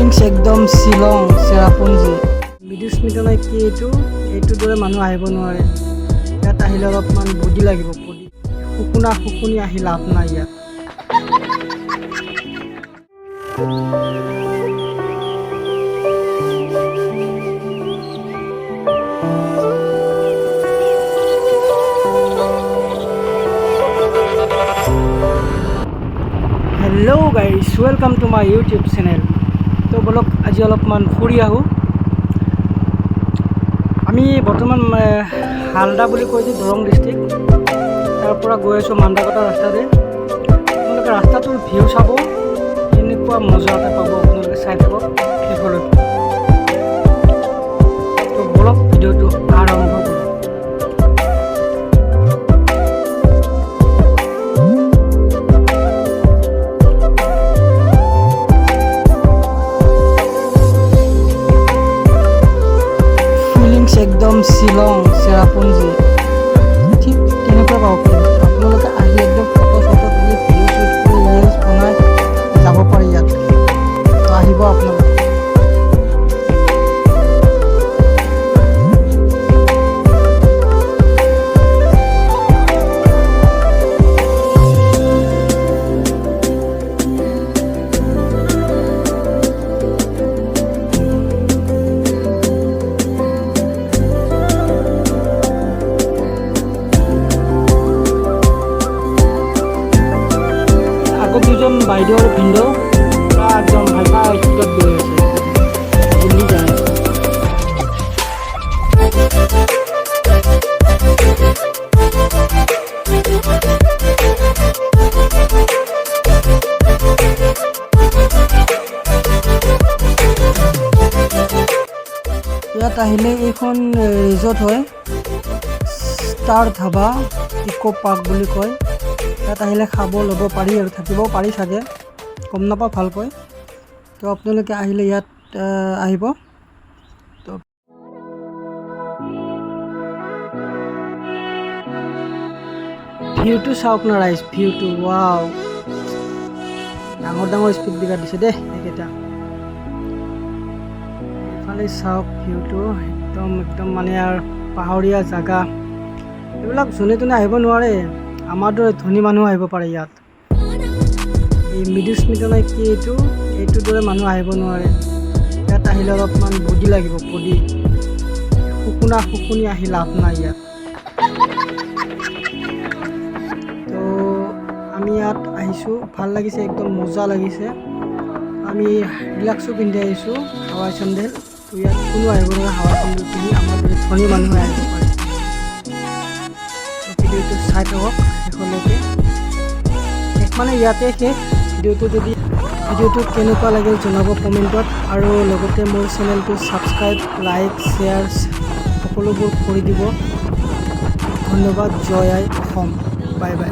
Feelings একদম শ্বিলং চেৰাপুঞ্জী বিদ্যুৎস্মিতা কি এইটো দৰে মানুহ আহিব নোৱাৰে। ইয়াত আহিলে অলপমান বডি লাগিব, বডি শুকুনি আহি লাভ নাই ইয়াত। Hello' guys, welcome to my YouTube channel. তো বলক আজি অলপমান ফুৰি আহোঁ। আমি বৰ্তমান হালদা বুলি কৈ যে দৰং ডিষ্ট্ৰিক্ট, তাৰ পৰা গৈ আছোঁ মান্দাকটা ৰাস্তাৰে। আপোনালোকে ৰাস্তাটোৰ ভিউ চাব, কেনেকুৱা মজা এটা পাব আপোনালোকে, চাই থাকক শেষলৈকে। তো বলক ভিডিঅ'টো আৰম্ভ কৰোঁ। একদম শ্বিলং চেৰাপুঞ্জী ঠিক তেনেকুৱা পাব পাৰিব। আপোনালোকে আহি একদম ফটো তুলি ভিডিঅ' শ্বুট কৰি ৰিলছ বনাই যাব পাৰি ইয়াত। তো আহিব আপোনালোকে। দুজন বাইদেউ আৰু ভিনদেউ একদম ভাইপা স্পীডত গৈ আছে, দিল্লী যায়। ইয়াত আহিলে এইখন ৰিজৰ্ট হয়, ষ্টাৰ ধাবা ইক' পাৰ্ক বুলি কয়। ইয়াত আহিলে খাব ল'ব পাৰি আৰু থাকিব পাৰি চাগে, গম নাপাওঁ ভালকৈ। তো আপোনালোকে আহিলে ইয়াত আহিব। তো ভিউটো চাওক না ৰাইজ, ভিউটো ৱাও, ডাঙৰ স্পীড ব্ৰেকাৰ দিছে দেই এইকেইটা। এইফালে চাওক ভিউটো, একদম মানে আৰু পাহাৰীয়া জেগা। এইবিলাক যোনে তোনে আহিব নোৱাৰে, আমাৰ দৰে ধনী মানুহ আহিব পাৰে ইয়াত। এই বিদ্যুৎস্মিতা কি এইটো দৰে মানুহ আহিব নোৱাৰে। ইয়াত আহিলে অলপমান বডি লাগিব, বডি শুকুনি আহি লাভ নাই ইয়াত। তো আমি ইয়াত আহিছোঁ, ভাল লাগিছে, একদম মজা লাগিছে। আমি ৰিলাক্সো পিন্ধি আহিছোঁ, হাৱাই চেণ্ডেল। তো ইয়াত কোনো আহিব নোৱাৰে হাৱাই চেণ্ডেল পিন্ধি, আমাৰ দৰে ধনী মানুহে আহিব পাৰে। ভিডিঅ'টো চাই থাকক শেষলৈকে, মানে ইয়াতে শেষ। ভিডিঅ'টো কেনেকুৱা লাগিল জনাব কমেণ্টত, আৰু লগতে মোৰ চেনেলটো ছাবস্ক্ৰাইব, লাইক, শ্বেয়াৰ সকলোবোৰ কৰি দিব। ধন্যবাদ। জয় আই অসম। Bye bye.